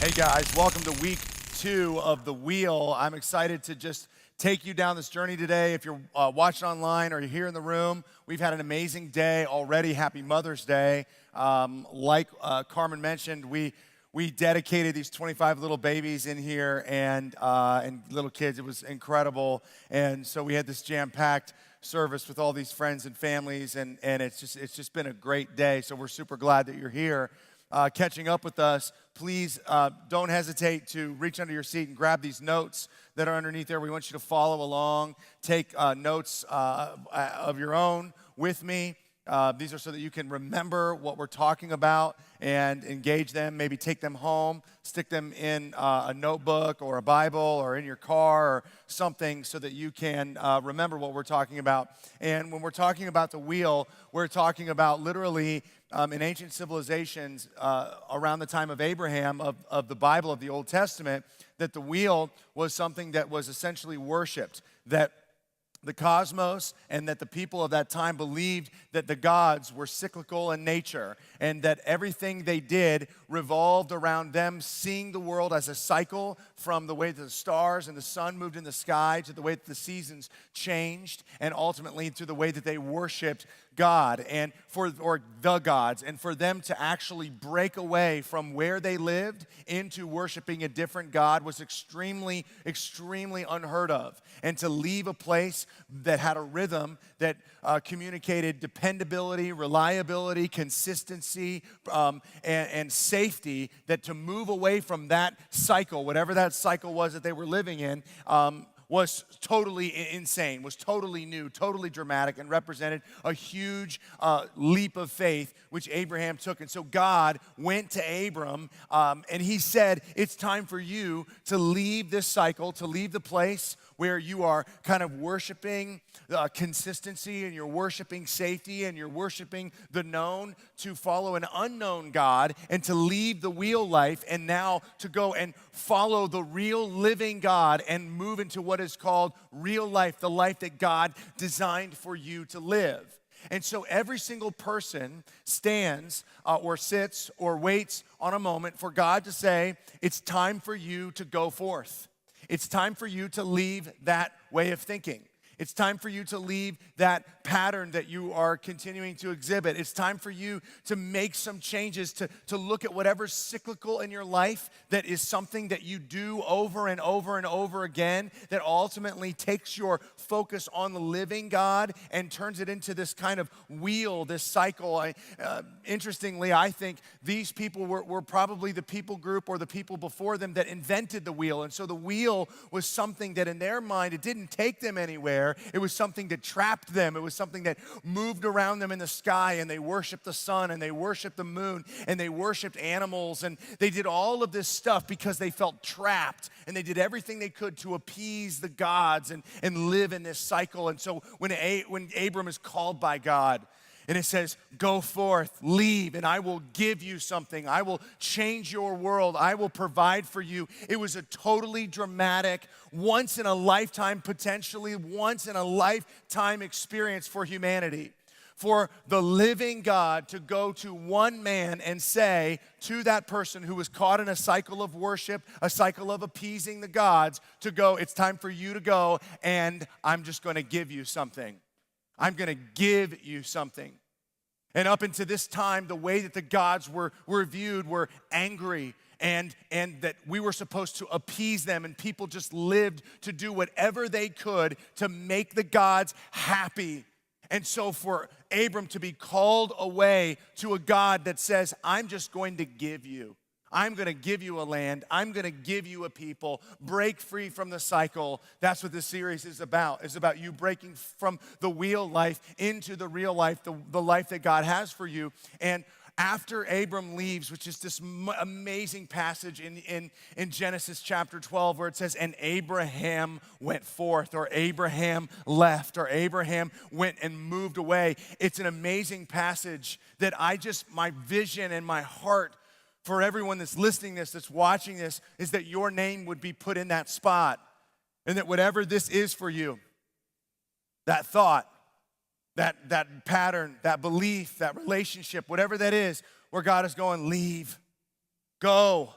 Hey guys, welcome to week 2 of The Wheel. I'm excited to just take you down this journey today. If you're watching online or you're here in the room, we've had an amazing day already. Happy Mother's Day. Like Carmen mentioned, we dedicated these 25 little babies in here and little kids. It was incredible. And so we had this jam-packed service with all these friends and families, and it's just been a great day. So we're super glad that you're here. Catching up with us, please don't hesitate to reach under your seat and grab these notes that are underneath there. We want you to follow along, take notes of your own with me. These are so that you can remember what we're talking about and engage them, maybe take them home, stick them in a notebook or a Bible or in your car or something so that you can remember what we're talking about. And when we're talking about the wheel, we're talking about literally in ancient civilizations around the time of Abraham, of the Bible, of the Old Testament, that the wheel was something that was essentially worshipped, that the cosmos and that the people of that time believed that the gods were cyclical in nature and that everything they did revolved around them seeing the world as a cycle, from the way that the stars and the sun moved in the sky to the way that the seasons changed, and ultimately to the way that they worshiped God or the gods, and for them to actually break away from where they lived into worshiping a different God was extremely, extremely unheard of. And to leave a place that had a rhythm that communicated dependability, reliability, consistency, and safety, that to move away from that cycle, whatever that cycle was that they were living in, was totally insane, was totally new, totally dramatic, and represented a huge leap of faith, which Abraham took. And so God went to Abram, and he said, it's time for you to leave this cycle, to leave the place where you are kind of worshiping consistency, and you're worshiping safety, and you're worshiping the known, to follow an unknown God, and to leave the wheel life, and now to go and follow the real living God and move into what is called real life, the life that God designed for you to live. And so every single person stands or sits or waits on a moment for God to say, it's time for you to go forth. It's time for you to leave that way of thinking. It's time for you to leave that pattern that you are continuing to exhibit. It's time for you to make some changes, to look at whatever's cyclical in your life that is something that you do over and over and over again, that ultimately takes your focus on the living God and turns it into this kind of wheel, this cycle. Interestingly, I think these people were probably the people group or the people before them that invented the wheel. And so the wheel was something that in their mind, it didn't take them anywhere. It was something that trapped them. It was something that moved around them in the sky, and they worshiped the sun, and they worshiped the moon, and they worshiped animals, and they did all of this stuff because they felt trapped, and they did everything they could to appease the gods and live in this cycle. And so when Abram is called by God, and it says, go forth, leave, and I will give you something. I will change your world. I will provide for you. It was a totally dramatic, once in a lifetime, potentially once in a lifetime experience for humanity. For the living God to go to one man and say to that person who was caught in a cycle of worship, a cycle of appeasing the gods, to go, it's time for you to go, and I'm just going to give you something. I'm going to give you something. And up until this time, the way that the gods were viewed were angry, and that we were supposed to appease them, and people just lived to do whatever they could to make the gods happy. And so for Abram to be called away to a God that says, I'm just going to give you. I'm going to give you a land. I'm going to give you a people. Break free from the cycle. That's what this series is about. It's about you breaking from the wheel life into the real life, the life that God has for you. And after Abram leaves, which is this amazing passage in Genesis chapter 12, where it says, and Abraham went forth, or Abraham left, or Abraham went and moved away. It's an amazing passage that my vision and my heart for everyone that's listening this, that's watching this, is that your name would be put in that spot. And that whatever this is for you, that thought, that pattern, that belief, that relationship, whatever that is, where God is going, leave, go,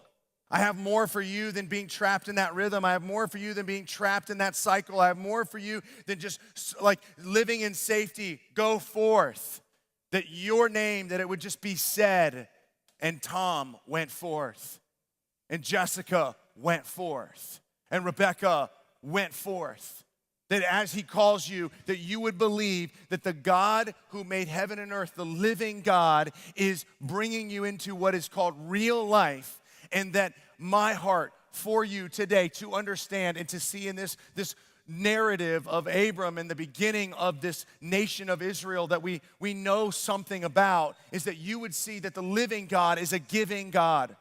I have more for you than being trapped in that rhythm. I have more for you than being trapped in that cycle. I have more for you than just like living in safety. Go forth. That your name, that it would just be said. And Tom went forth. And Jessica went forth. And Rebecca went forth. That as he calls you, that you would believe that the God who made heaven and earth, the living God, is bringing you into what is called real life. And that my heart for you today to understand and to see in this narrative of Abram and the beginning of this nation of Israel that we know something about is that you would see that the living God is a giving God.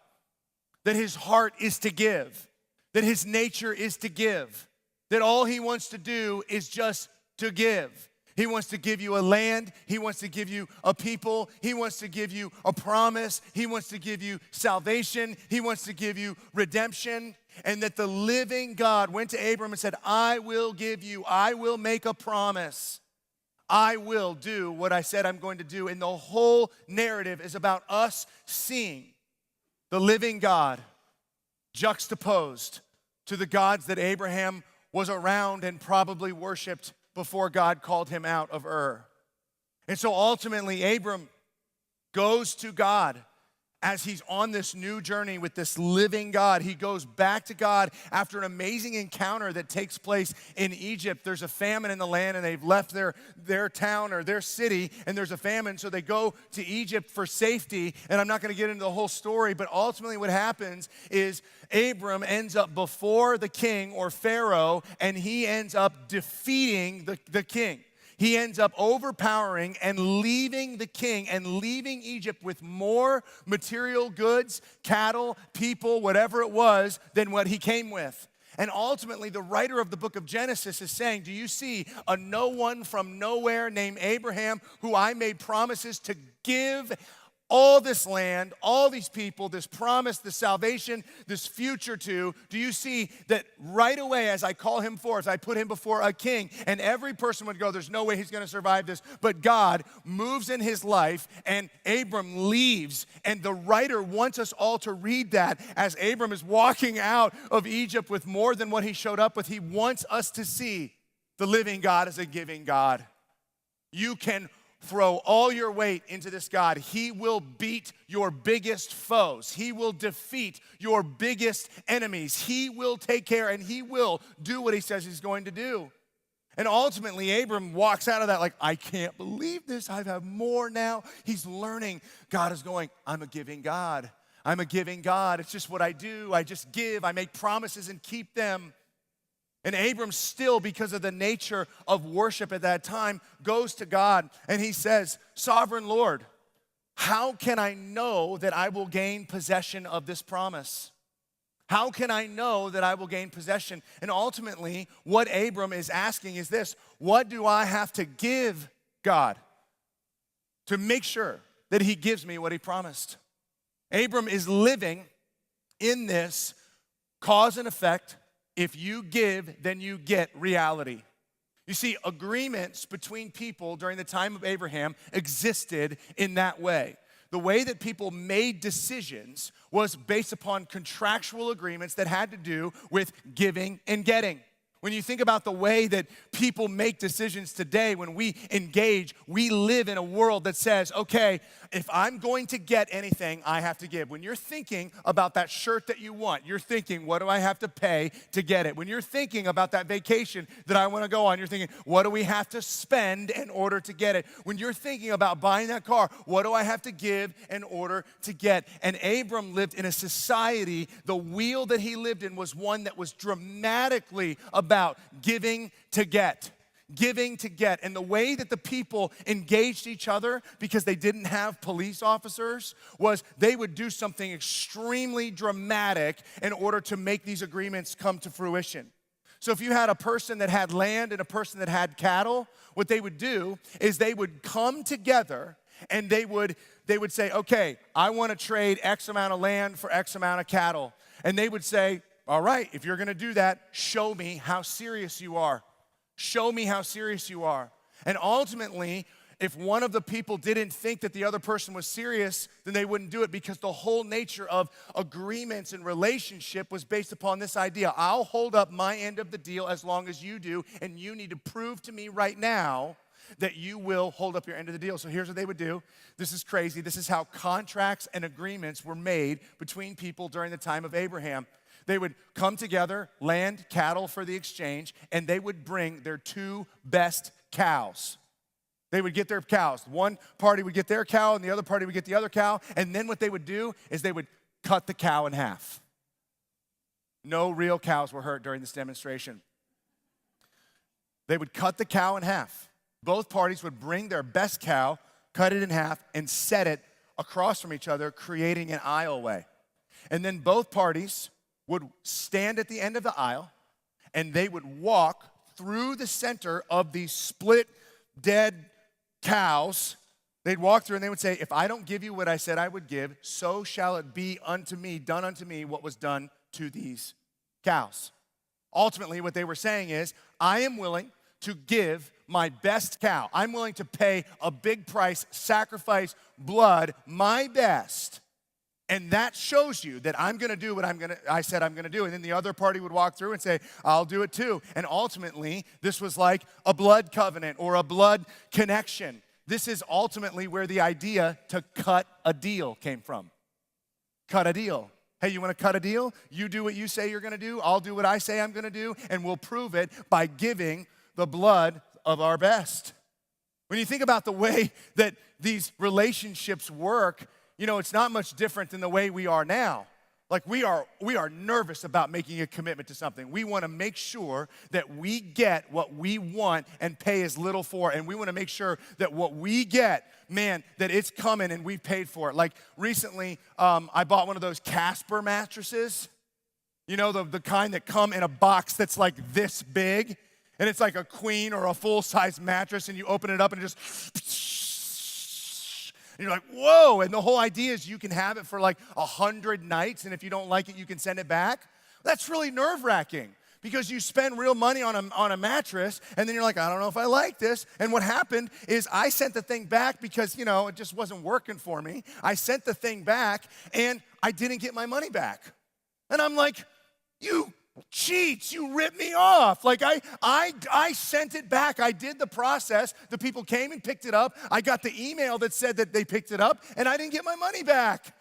That his heart is to give. That his nature is to give. That all he wants to do is just to give. He wants to give you a land. He wants to give you a people. He wants to give you a promise. He wants to give you salvation. He wants to give you redemption. And that the living God went to Abram and said, I will give you, I will make a promise. I will do what I said I'm going to do. And the whole narrative is about us seeing the living God juxtaposed to the gods that Abraham was around and probably worshiped before God called him out of Ur. And so ultimately, Abram goes to God as he's on this new journey with this living God. He goes back to God after an amazing encounter that takes place in Egypt. There's a famine in the land, and they've left their town or their city, and there's a famine, so they go to Egypt for safety. And I'm not going to get into the whole story, but ultimately what happens is Abram ends up before the king or Pharaoh, and he ends up defeating the king. He ends up overpowering and leaving the king and leaving Egypt with more material goods, cattle, people, whatever it was, than what he came with. And ultimately, the writer of the book of Genesis is saying, do you see a no one from nowhere named Abraham who I made promises to give all this land, all these people, this promise, this salvation, this future to? Do you see that right away as I call him forth, I put him before a king, and every person would go, there's no way he's going to survive this. But God moves in his life, and Abram leaves. And the writer wants us all to read that as Abram is walking out of Egypt with more than what he showed up with. He wants us to see the living God as a giving God. You can throw all your weight into this God. He will beat your biggest foes. He will defeat your biggest enemies. He will take care, and he will do what he says he's going to do. And ultimately, Abram walks out of that like, I can't believe this. I have more now. He's learning. God is going, I'm a giving God. I'm a giving God. It's just what I do. I just give. I make promises and keep them. And Abram still, because of the nature of worship at that time, goes to God and he says, Sovereign Lord, how can I know that I will gain possession of this promise? How can I know that I will gain possession? And ultimately, what Abram is asking is this: what do I have to give God to make sure that he gives me what he promised? Abram is living in this cause and effect. If you give, then you get reality. You see, agreements between people during the time of Abraham existed in that way. The way that people made decisions was based upon contractual agreements that had to do with giving and getting. When you think about the way that people make decisions today, when we engage, we live in a world that says, okay, if I'm going to get anything, I have to give. When you're thinking about that shirt that you want, you're thinking, what do I have to pay to get it? When you're thinking about that vacation that I want to go on, you're thinking, what do we have to spend in order to get it? When you're thinking about buying that car, what do I have to give in order to get? And Abram lived in a society, the wheel that he lived in was one that was dramatically about giving to get. Giving to get. And the way that the people engaged each other, because they didn't have police officers, was they would do something extremely dramatic in order to make these agreements come to fruition. So if you had a person that had land and a person that had cattle, what they would do is they would come together and they would say, okay, I want to trade X amount of land for X amount of cattle. And they would say, all right, if you're going to do that, show me how serious you are. Show me how serious you are. And ultimately, if one of the people didn't think that the other person was serious, then they wouldn't do it, because the whole nature of agreements and relationship was based upon this idea. I'll hold up my end of the deal as long as you do, and you need to prove to me right now that you will hold up your end of the deal. So here's what they would do. This is crazy. This is how contracts and agreements were made between people during the time of Abraham. They would come together, land cattle for the exchange, and they would bring their 2 best cows. They would get their cows. One party would get their cow, and the other party would get the other cow. And then what they would do is they would cut the cow in half. No real cows were hurt during this demonstration. They would cut the cow in half. Both parties would bring their best cow, cut it in half, and set it across from each other, creating an aisleway. And then both parties would stand at the end of the aisle, and they would walk through the center of these split, dead cows. They'd walk through and they would say, if I don't give you what I said I would give, so shall it be unto me, done unto me what was done to these cows. Ultimately, what they were saying is, I am willing to give my best cow. I'm willing to pay a big price, sacrifice blood, my best. And that shows you that I'm gonna do what I said I'm gonna do. And then the other party would walk through and say, I'll do it too. And ultimately, this was like a blood covenant or a blood connection. This is ultimately where the idea to cut a deal came from. Cut a deal. Hey, you wanna cut a deal? You do what you say you're gonna do, I'll do what I say I'm gonna do, and we'll prove it by giving the blood of our best. When you think about the way that these relationships work, you know, it's not much different than the way we are now. Like we are nervous about making a commitment to something. We want to make sure that we get what we want and pay as little for. And we want to make sure that what we get, man, that it's coming and we paid for it. Like recently, I bought one of those Casper mattresses. You know, the kind that come in a box that's like this big. And it's like a queen or a full-size mattress, and you open it up and it just, and you're like, whoa. And the whole idea is you can have it for like 100 nights, and if you don't like it, you can send it back. That's really nerve-wracking because you spend real money on a mattress, and then you're like, I don't know if I like this. And what happened is I sent the thing back because, you know, it just wasn't working for me. I sent the thing back, and I didn't get my money back. And I'm like, you cheats, you ripped me off. Like I sent it back. I did the process. The people came and picked it up. I got the email that said that they picked it up, and I didn't get my money back.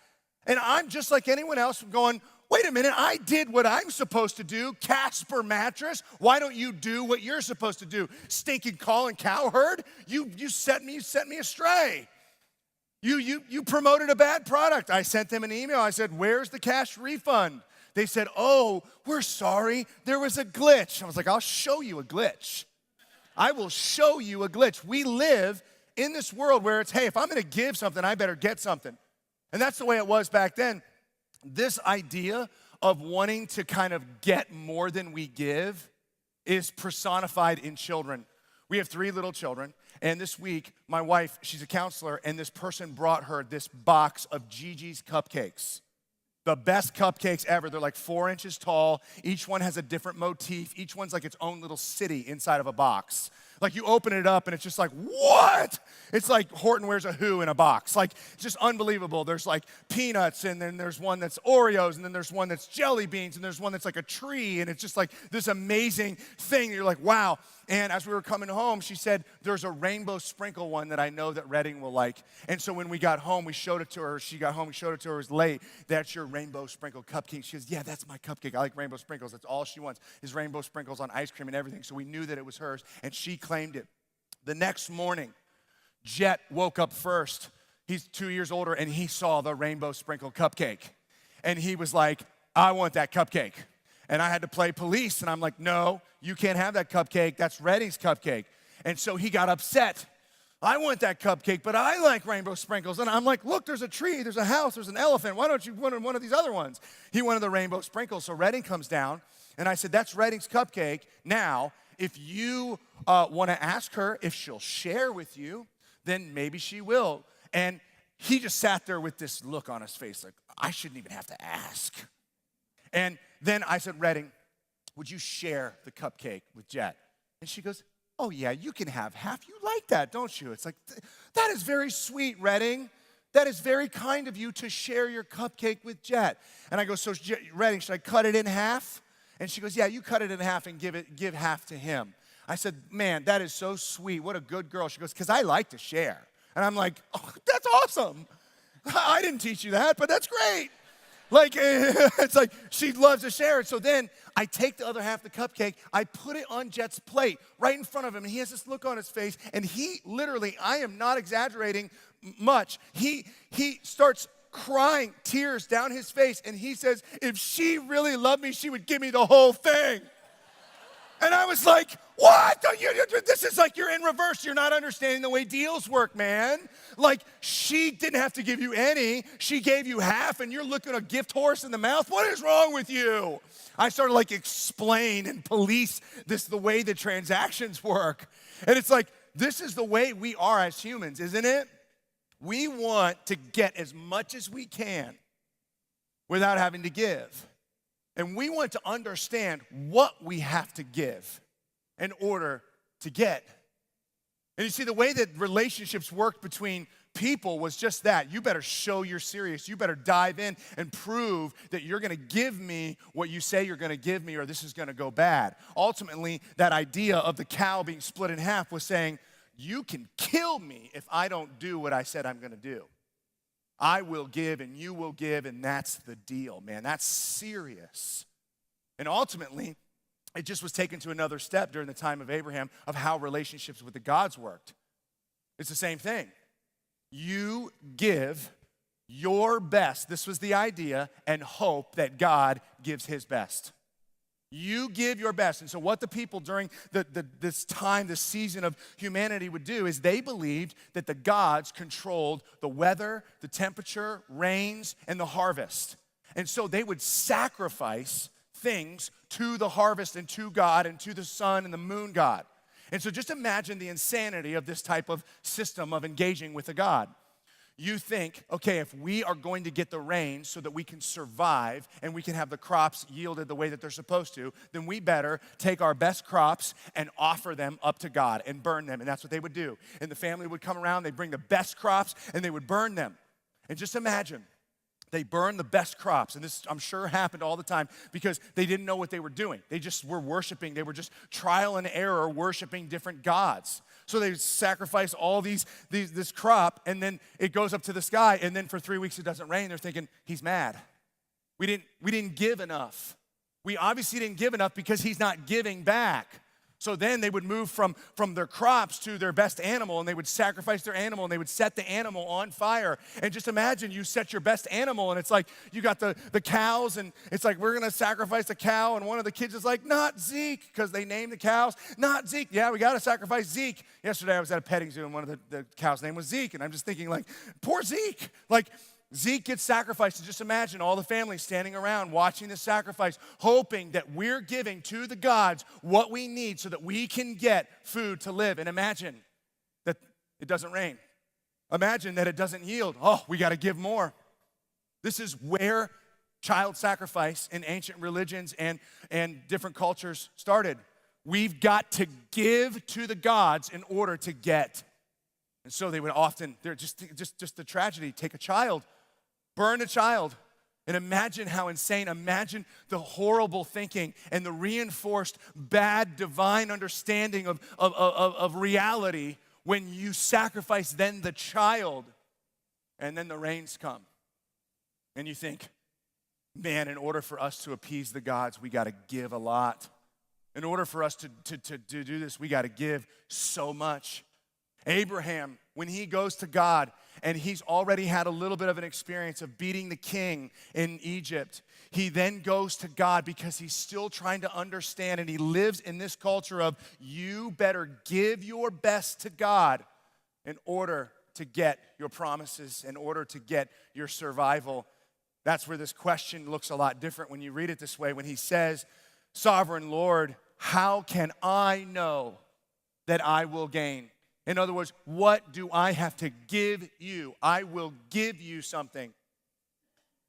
And I'm just like anyone else going, wait a minute, I did what I'm supposed to do. Casper mattress, why don't you do what you're supposed to do? Stinking Colin Cowherd, you set me astray. You promoted a bad product. I sent them an email. I said, where's the cash refund? They said, oh, we're sorry, there was a glitch. I was like, I'll show you a glitch. I will show you a glitch. We live in this world where it's, hey, if I'm gonna give something, I better get something. And that's the way it was back then. This idea of wanting to kind of get more than we give is personified in children. We have 3 little children, and this week, my wife, she's a counselor, and this person brought her this box of Gigi's cupcakes. The best cupcakes ever. They're like 4 inches tall. Each one has a different motif. Each one's like its own little city inside of a box. Like you open it up and it's just like, what? It's like Horton Wears a Who in a box. Like, it's just unbelievable. There's like peanuts, and then there's one that's Oreos, and then there's one that's jelly beans, and there's one that's like a tree, and it's just like this amazing thing. You're like, wow. And as we were coming home, she said, there's a rainbow sprinkle one that I know that Redding will like. And so when we got home, we showed it to her. She got home, we showed it to her. It was late. That's your rainbow sprinkle cupcake. She goes, yeah, that's my cupcake. I like rainbow sprinkles. That's all she wants is rainbow sprinkles on ice cream and everything. So we knew that it was hers, and she claimed it. The next morning, Jet woke up first. He's 2 years older, and he saw the rainbow sprinkle cupcake. And he was like, I want that cupcake. And I had to play police, and I'm like, no, you can't have that cupcake. That's Redding's cupcake. And so he got upset. I want that cupcake, but I like rainbow sprinkles. And I'm like, look, there's a tree, there's a house, there's an elephant. Why don't you want one of these other ones? He wanted the rainbow sprinkles. So Redding comes down, and I said, that's Redding's cupcake. Now, if you want to ask her if she'll share with you, then maybe she will. And he just sat there with this look on his face like, I shouldn't even have to ask. And then I said, Redding, would you share the cupcake with Jet? And she goes, oh yeah, you can have half. You like that, don't you? It's like, that is very sweet, Redding. That is very kind of you to share your cupcake with Jet. And I go, so Redding, should I cut it in half? And she goes, yeah, you cut it in half and give half to him. I said, man, that is so sweet. What a good girl. She goes, because I like to share. And I'm like, oh, that's awesome. I didn't teach you that, but that's great. Like, it's like she loves to share it. So then I take the other half of the cupcake, I put it on Jet's plate right in front of him, and he has this look on his face, and he literally, I am not exaggerating much, he starts crying, tears down his face, and he says, if she really loved me, she would give me the whole thing. And I was like, what? This is like you're in reverse. You're not understanding the way deals work, man. Like, she didn't have to give you any. She gave you half, and you're looking a gift horse in the mouth. What is wrong with you? I started like explain and police the way the transactions work. And it's like, this is the way we are as humans, isn't it? We want to get as much as we can without having to give. And we want to understand what we have to give in order to get. And you see, the way that relationships worked between people was just that. You better show you're serious. You better dive in and prove that you're going to give me what you say you're going to give me, or this is going to go bad. Ultimately, that idea of the cow being split in half was saying, you can kill me if I don't do what I said I'm going to do. I will give and you will give, and that's the deal, man. That's serious. And ultimately, it just was taken to another step during the time of Abraham of how relationships with the gods worked. It's the same thing. You give your best, this was the idea, and hope that God gives his best. You give your best. And so what the people during this time, this season of humanity would do is they believed that the gods controlled the weather, the temperature, rains, and the harvest. And so they would sacrifice things to the harvest and to God and to the sun and the moon god. And so just imagine the insanity of this type of system of engaging with a god. You think, okay, if we are going to get the rain so that we can survive and we can have the crops yielded the way that they're supposed to, then we better take our best crops and offer them up to God and burn them. And that's what they would do. And the family would come around, they'd bring the best crops, and they would burn them. And just imagine, they burned the best crops. And this, I'm sure, happened all the time because they didn't know what they were doing. They just were worshiping. They were just trial and error worshiping different gods. So they sacrifice all this crop, and then it goes up to the sky, and then for 3 weeks it doesn't rain. They're thinking, he's mad. We didn't give enough. We obviously didn't give enough because he's not giving back. So then they would move from their crops to their best animal, and they would sacrifice their animal, and they would set the animal on fire. And just imagine you set your best animal, and it's like you got the cows, and it's like, we're going to sacrifice the cow, and one of the kids is like, not Zeke, because they named the cows, not Zeke. Yeah, we got to sacrifice Zeke. Yesterday I was at a petting zoo, and one of the cow's name was Zeke, and I'm just thinking, like, poor Zeke. Like, Zeke gets sacrificed, and just imagine all the family standing around watching the sacrifice, hoping that we're giving to the gods what we need so that we can get food to live. And imagine that it doesn't rain. Imagine that it doesn't yield. Oh, we got to give more. This is where child sacrifice in ancient religions and different cultures started. We've got to give to the gods in order to get. And so they would often, they're just the tragedy, take a child, burn a child, and imagine how insane. Imagine the horrible thinking and the reinforced bad divine understanding of reality when you sacrifice then the child, and then the rains come. And you think, man, in order for us to appease the gods, we got to give a lot. In order for us to do this, we got to give so much. Abraham, when he goes to God, and he's already had a little bit of an experience of beating the king in Egypt, he then goes to God because he's still trying to understand, and he lives in this culture of you better give your best to God in order to get your promises, in order to get your survival. That's where this question looks a lot different when you read it this way. When he says, Sovereign Lord, how can I know that I will gain? In other words, what do I have to give you? I will give you something.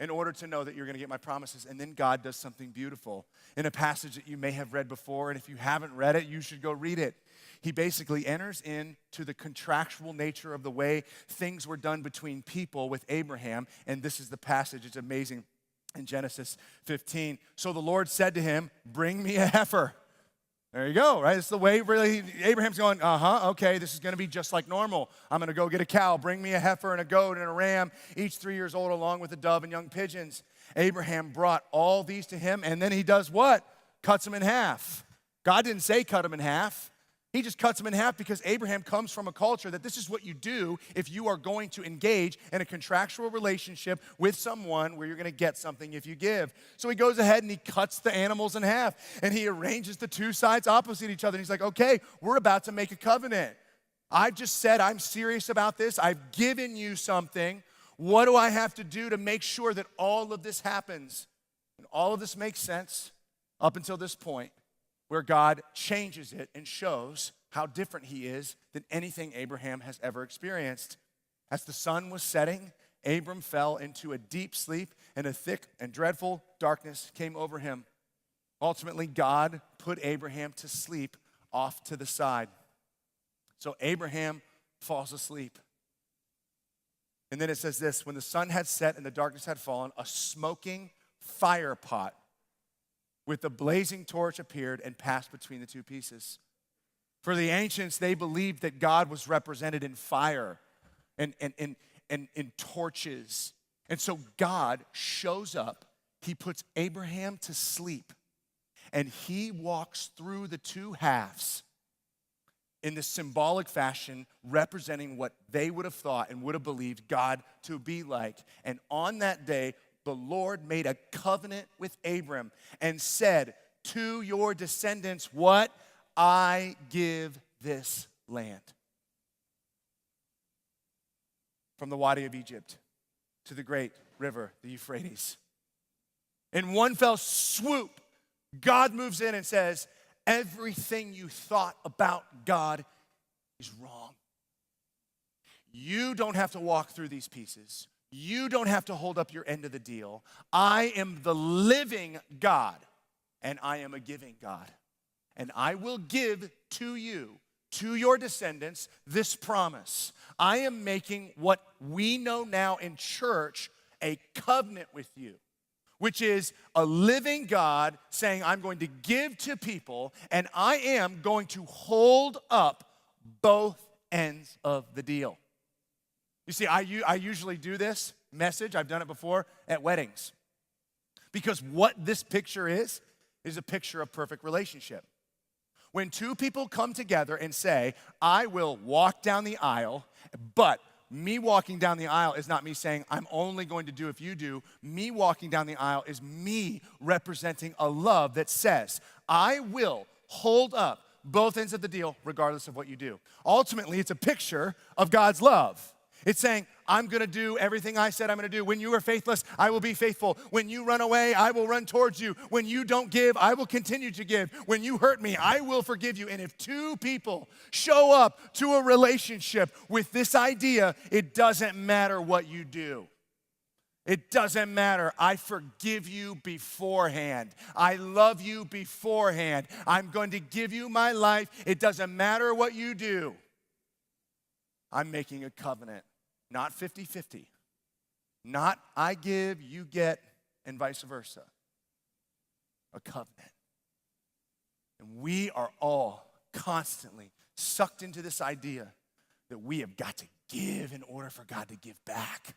in order to know that you're going to get my promises. And then God does something beautiful in a passage that you may have read before. And if you haven't read it, you should go read it. He basically enters into the contractual nature of the way things were done between people with Abraham. And this is the passage. It's amazing in Genesis 15. So the Lord said to him, bring me a heifer. There you go, right? It's the way really Abraham's going, okay, this is going to be just like normal. I'm going to go get a cow. Bring me a heifer and a goat and a ram, each 3 years old, along with a dove and young pigeons. Abraham brought all these to him, and then he does what? Cuts them in half. God didn't say cut them in half. He just cuts them in half because Abraham comes from a culture that this is what you do if you are going to engage in a contractual relationship with someone where you're going to get something if you give. So he goes ahead and he cuts the animals in half and he arranges the two sides opposite each other. And he's like, okay, we're about to make a covenant. I've just said I'm serious about this. I've given you something. What do I have to do to make sure that all of this happens? And all of this makes sense up until this point, where God changes it and shows how different he is than anything Abraham has ever experienced. As the sun was setting, Abram fell into a deep sleep, and a thick and dreadful darkness came over him. Ultimately, God put Abraham to sleep off to the side. So Abraham falls asleep. And then it says this, when the sun had set and the darkness had fallen, a smoking fire pot with a blazing torch appeared and passed between the two pieces. For the ancients, they believed that God was represented in fire and in torches. And so God shows up, he puts Abraham to sleep, and he walks through the two halves in this symbolic fashion, representing what they would have thought and would have believed God to be like. And on that day, the Lord made a covenant with Abram and said, to your descendants, what? I give this land. From the Wadi of Egypt to the great river, the Euphrates. In one fell swoop, God moves in and says, everything you thought about God is wrong. You don't have to walk through these pieces. You don't have to hold up your end of the deal. I am the living God, and I am a giving God. And I will give to you, to your descendants, this promise. I am making what we know now in church a covenant with you, which is a living God saying, I'm going to give to people, and I am going to hold up both ends of the deal. You see, I usually do this message, I've done it before, at weddings. Because what this picture is a picture of perfect relationship. When two people come together and say, I will walk down the aisle, but me walking down the aisle is not me saying, I'm only going to do if you do. Me walking down the aisle is me representing a love that says, I will hold up both ends of the deal regardless of what you do. Ultimately, it's a picture of God's love. It's saying, I'm going to do everything I said I'm going to do. When you are faithless, I will be faithful. When you run away, I will run towards you. When you don't give, I will continue to give. When you hurt me, I will forgive you. And if two people show up to a relationship with this idea, it doesn't matter what you do. It doesn't matter. I forgive you beforehand. I love you beforehand. I'm going to give you my life. It doesn't matter what you do. I'm making a covenant. Not 50-50. Not I give, you get, and vice versa. A covenant. And we are all constantly sucked into this idea that we have got to give in order for God to give back.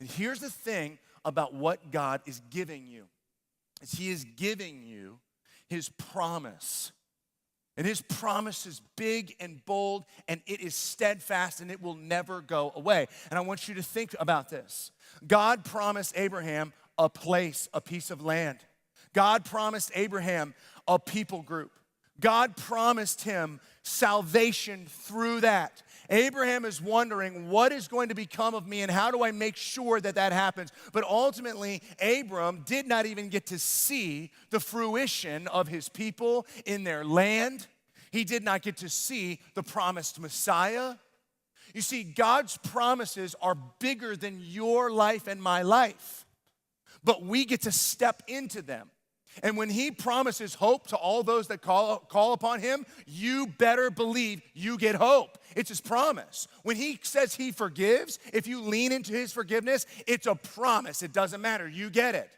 And here's the thing about what God is giving you. Is he is giving you his promise. And his promise is big and bold, and it is steadfast, and it will never go away. And I want you to think about this. God promised Abraham a place, a piece of land. God promised Abraham a people group. God promised him salvation through that. Abraham is wondering, what is going to become of me and how do I make sure that that happens? But ultimately, Abram did not even get to see the fruition of his people in their land. He did not get to see the promised Messiah. You see, God's promises are bigger than your life and my life. but we get to step into them. And when he promises hope to all those that call upon him, you better believe you get hope. It's his promise. When he says he forgives, if you lean into his forgiveness, it's a promise. It doesn't matter. You get it.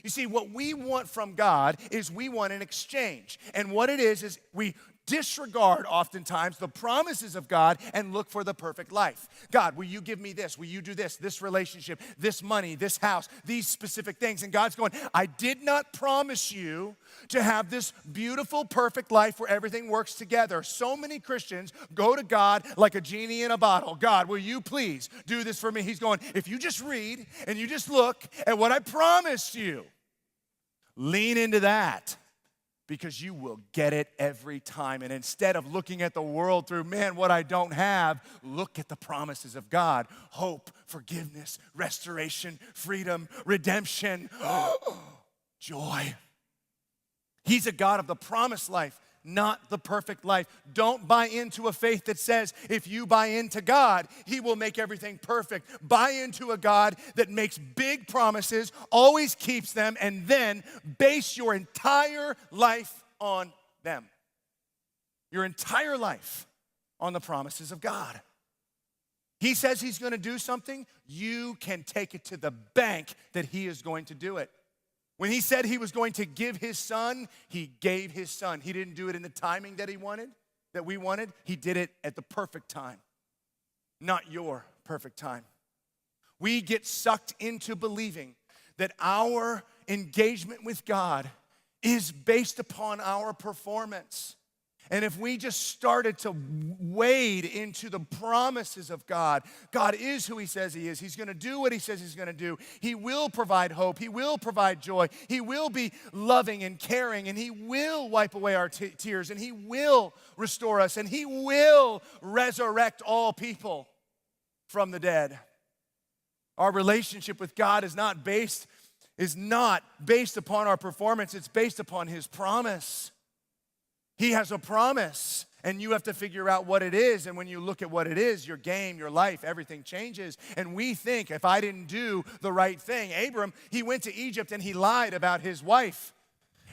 You see, what we want from God is we want an exchange. And what it is we disregard oftentimes the promises of God and look for the perfect life. God, will you give me this? Will you do this relationship, this money, this house, these specific things? And God's going, I did not promise you to have this beautiful, perfect life where everything works together. So many Christians go to God like a genie in a bottle. God, will you please do this for me? He's going, if you just read and you just look at what I promised you, lean into that. Because you will get it every time. And instead of looking at the world through, man, what I don't have, look at the promises of God. Hope, forgiveness, restoration, freedom, redemption, joy. He's a God of the promised life, not the perfect life. Don't buy into a faith that says if you buy into God, he will make everything perfect. Buy into a God that makes big promises, always keeps them, and then base your entire life on them. Your entire life on the promises of God. He says he's going to do something, you can take it to the bank that he is going to do it. When he said he was going to give his son, he gave his son. He didn't do it in the timing that we wanted. He did it at the perfect time, not your perfect time. We get sucked into believing that our engagement with God is based upon our performance. And if we just started to wade into the promises of God, God is who he says he is. He's going to do what he says he's going to do. He will provide hope. He will provide joy. He will be loving and caring, and he will wipe away our tears, and he will restore us, and he will resurrect all people from the dead. Our relationship with God is not based upon our performance. It's based upon his promise. He has a promise, and you have to figure out what it is. And when you look at what it is, your game, your life, everything changes. And we think, if I didn't do the right thing, Abram, he went to Egypt and he lied about his wife.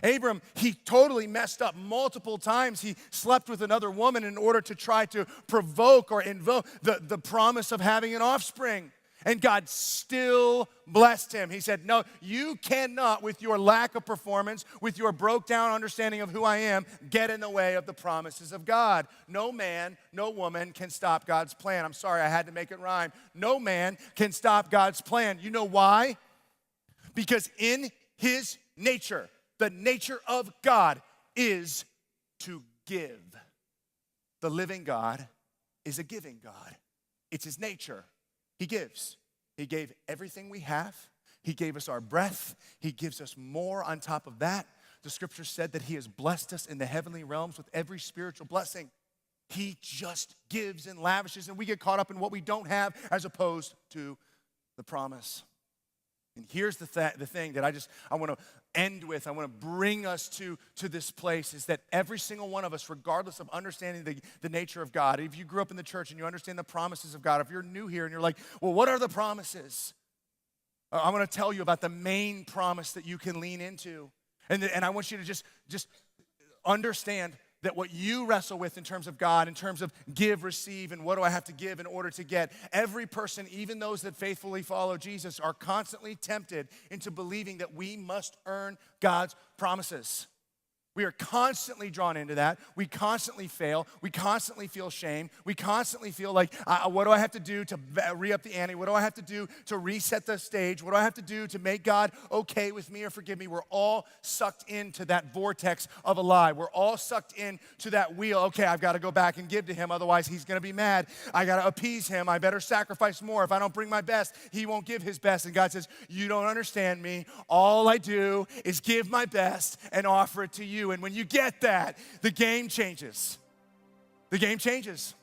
Abram, he totally messed up multiple times. He slept with another woman in order to try to provoke or invoke the promise of having an offspring. And God still blessed him. He said, no, you cannot, with your lack of performance, with your broke down understanding of who I am, get in the way of the promises of God. No man, no woman can stop God's plan. I'm sorry, I had to make it rhyme. No man can stop God's plan. You know why? Because in his nature, the nature of God is to give. The living God is a giving God. It's his nature. He gives. He gave everything we have. He gave us our breath. He gives us more on top of that. The scripture said that he has blessed us in the heavenly realms with every spiritual blessing. He just gives and lavishes, and we get caught up in what we don't have as opposed to the promise. And here's the thing that I want to end with. I want to bring us to this place is that every single one of us, regardless of understanding the nature of God, if you grew up in the church and you understand the promises of God, if you're new here and you're like, well, what are the promises? I want to tell you about the main promise that you can lean into. And I want you to just understand that what you wrestle with in terms of God, in terms of give, receive, and what do I have to give in order to get, every person, even those that faithfully follow Jesus, are constantly tempted into believing that we must earn God's promises. We are constantly drawn into that. We constantly fail. We constantly feel shame. We constantly feel like, what do I have to do to re-up the ante? What do I have to do to reset the stage? What do I have to do to make God okay with me or forgive me? We're all sucked into that vortex of a lie. We're all sucked into that wheel. Okay, I've got to go back and give to him. Otherwise, he's going to be mad. I got to appease him. I better sacrifice more. If I don't bring my best, he won't give his best. And God says, you don't understand me. All I do is give my best and offer it to you. And when you get that, the game changes. The game changes.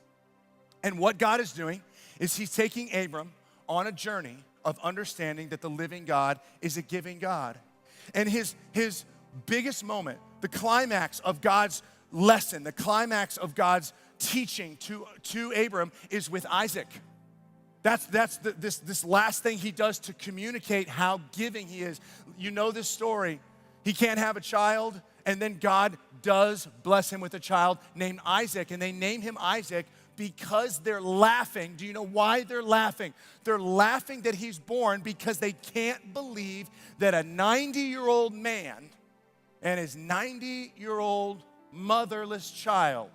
And what God is doing is he's taking Abram on a journey of understanding that the living God is a giving God. And his biggest moment, the climax of God's lesson, the climax of God's teaching to Abram is with Isaac. This last thing he does to communicate how giving he is. You know this story. He can't have a child, and then God does bless him with a child named Isaac, and they name him Isaac because they're laughing. Do you know why they're laughing? They're laughing that he's born because they can't believe that a 90-year-old man and his 90-year-old motherless child,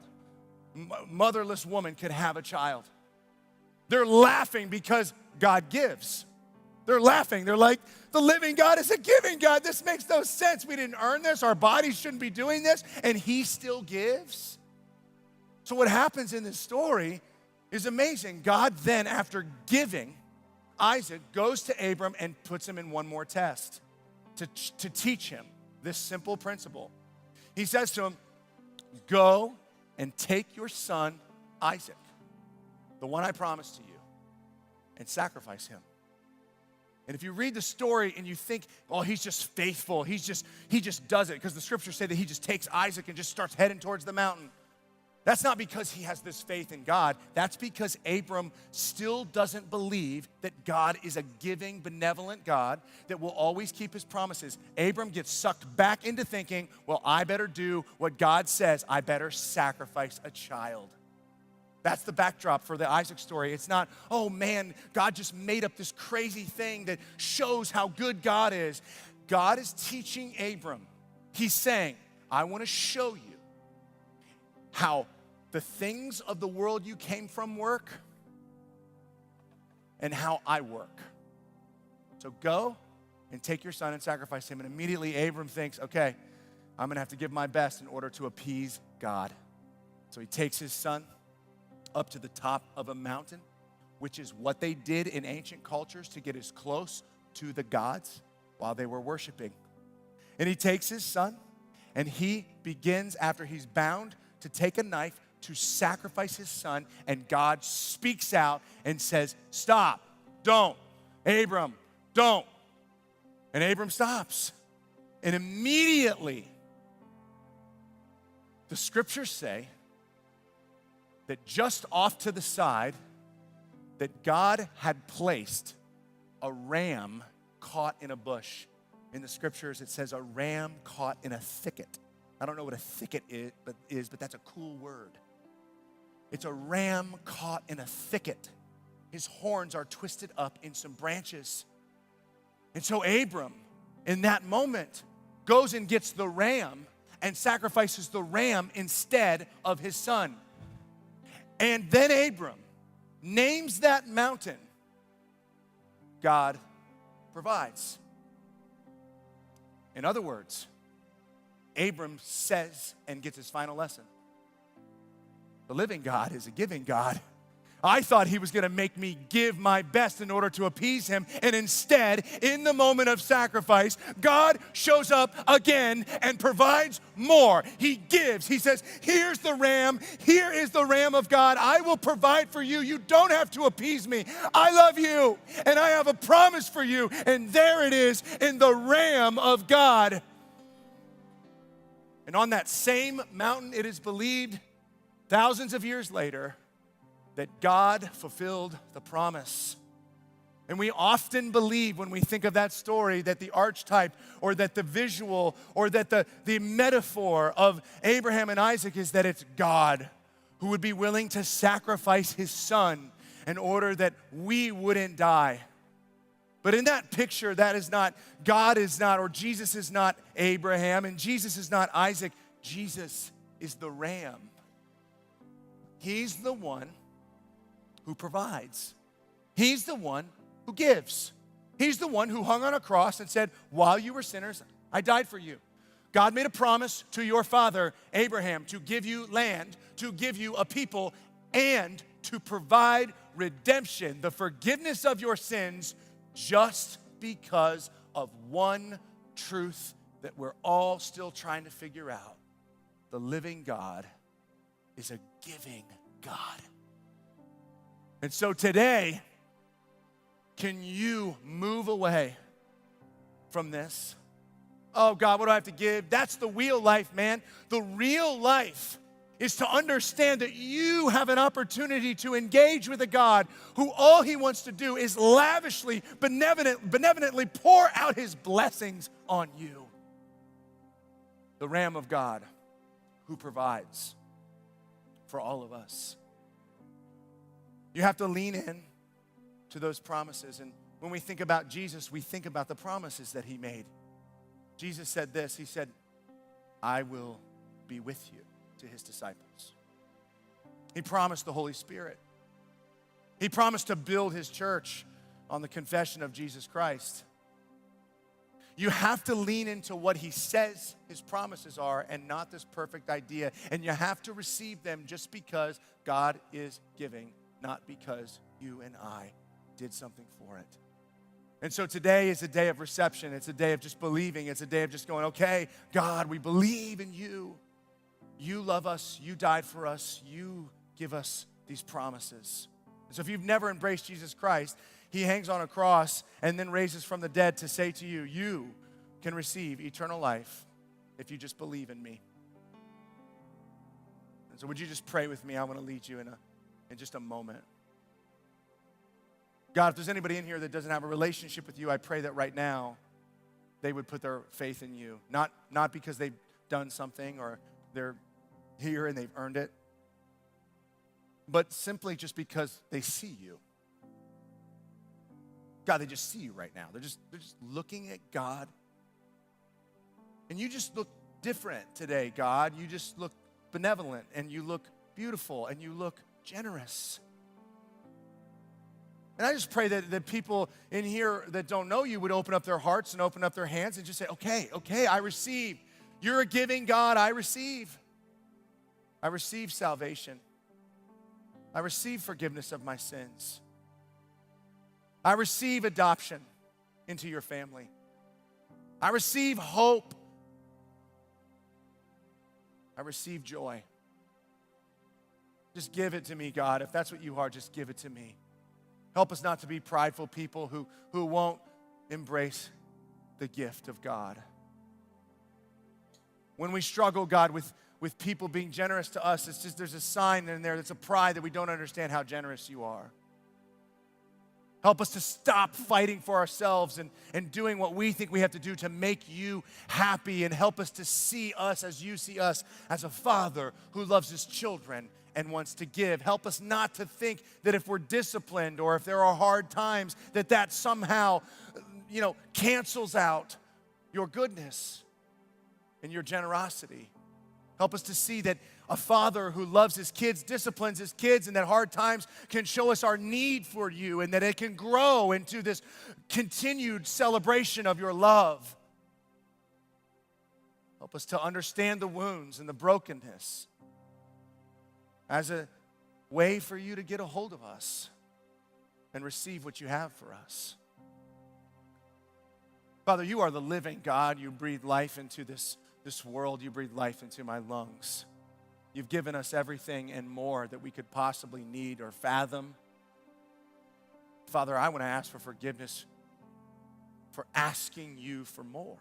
motherless woman could have a child. They're laughing because God gives. They're laughing. They're like, the living God is a giving God. This makes no sense. We didn't earn this. Our bodies shouldn't be doing this. And he still gives. So what happens in this story is amazing. God then, after giving, Isaac goes to Abram and puts him in one more test to teach him this simple principle. He says to him, go and take your son Isaac, the one I promised to you, and sacrifice him. And if you read the story and you think, oh, he's just faithful, he just does it, because the scriptures say that he just takes Isaac and just starts heading towards the mountain. That's not because he has this faith in God. That's because Abram still doesn't believe that God is a giving, benevolent God that will always keep his promises. Abram gets sucked back into thinking, well, I better do what God says. I better sacrifice a child. That's the backdrop for the Isaac story. It's not, oh man, God just made up this crazy thing that shows how good God is. God is teaching Abram. He's saying, I want to show you how the things of the world you came from work and how I work. So go and take your son and sacrifice him. And immediately Abram thinks, okay, I'm going to have to give my best in order to appease God. So he takes his son up to the top of a mountain, which is what they did in ancient cultures to get as close to the gods while they were worshiping. And he takes his son, and he begins, after he's bound, to take a knife to sacrifice his son, and God speaks out and says, stop, don't, Abram, don't. And Abram stops. And immediately, the scriptures say that just off to the side, that God had placed a ram caught in a bush. In the scriptures, it says a ram caught in a thicket. I don't know what a thicket is, but that's a cool word. It's a ram caught in a thicket. His horns are twisted up in some branches. And so Abram, in that moment, goes and gets the ram and sacrifices the ram instead of his son. And then Abram names that mountain, God provides. In other words, Abram says and gets his final lesson. The living God is a giving God. I thought he was going to make me give my best in order to appease him. And instead, in the moment of sacrifice, God shows up again and provides more. He gives. He says, here's the ram. Here is the ram of God. I will provide for you. You don't have to appease me. I love you, and I have a promise for you. And there it is in the ram of God. And on that same mountain, it is believed thousands of years later that God fulfilled the promise. And we often believe when we think of that story that the archetype or that the visual or that the metaphor of Abraham and Isaac is that it's God who would be willing to sacrifice his son in order that we wouldn't die. But in that picture, that is not, God is not, or Jesus is not Abraham, and Jesus is not Isaac. Jesus is the ram. He's the one who provides. He's the one who gives. He's the one who hung on a cross and said, while you were sinners, I died for you. God made a promise to your father, Abraham, to give you land, to give you a people, and to provide redemption, the forgiveness of your sins, just because of one truth that we're all still trying to figure out. The living God is a giving God. And so today, can you move away from this? Oh God, what do I have to give? That's the real life, man. The real life is to understand that you have an opportunity to engage with a God who all he wants to do is lavishly, benevolently pour out his blessings on you. The Lamb of God who provides for all of us. You have to lean in to those promises. And when we think about Jesus, we think about the promises that he made. Jesus said this, he said, I will be with you, to his disciples. He promised the Holy Spirit. He promised to build his church on the confession of Jesus Christ. You have to lean into what he says his promises are and not this perfect idea. And you have to receive them just because God is giving, not because you and I did something for it. And so today is a day of reception. It's a day of just believing. It's a day of just going, okay, God, we believe in you. You love us. You died for us. You give us these promises. And so if you've never embraced Jesus Christ, he hangs on a cross and then raises from the dead to say to you, you can receive eternal life if you just believe in me. And so would you just pray with me? I want to lead you in just a moment. God, if there's anybody in here that doesn't have a relationship with you, I pray that right now they would put their faith in you. Not because they've done something or they're here and they've earned it, but simply just because they see you. God, they just see you right now. They're just looking at God. And you just look different today, God. You just look benevolent and you look beautiful and you look generous. And I just pray that people in here that don't know you would open up their hearts and open up their hands and just say, okay, I receive. You're a giving God, I receive. I receive salvation. I receive forgiveness of my sins. I receive adoption into your family. I receive hope. I receive joy. Just give it to me, God. If that's what you are, just give it to me. Help us not to be prideful people who won't embrace the gift of God. When we struggle, God, with people being generous to us, it's just there's a sign in there that's a pride that we don't understand how generous you are. Help us to stop fighting for ourselves and doing what we think we have to do to make you happy, and help us to see us as you see us, as a father who loves his children and wants to give. Help us not to think that if we're disciplined or if there are hard times that somehow, cancels out your goodness and your generosity. Help us to see that a father who loves his kids disciplines his kids, and that hard times can show us our need for you, and that it can grow into this continued celebration of your love. Help us to understand the wounds and the brokenness as a way for you to get a hold of us and receive what you have for us. Father, you are the living God. You breathe life into this world. You breathe life into my lungs. You've given us everything and more that we could possibly need or fathom. Father, I want to ask for forgiveness for asking you for more.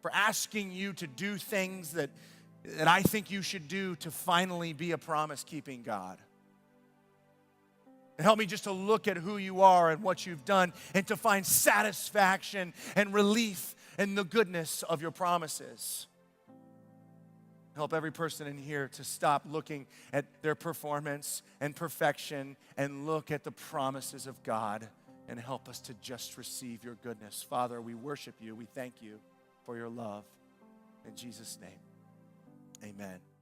For asking you to do things that I think you should do to finally be a promise-keeping God. And help me just to look at who you are and what you've done, and to find satisfaction and relief in the goodness of your promises. Help every person in here to stop looking at their performance and perfection and look at the promises of God, and help us to just receive your goodness. Father, we worship you. We thank you for your love. In Jesus' name, amen.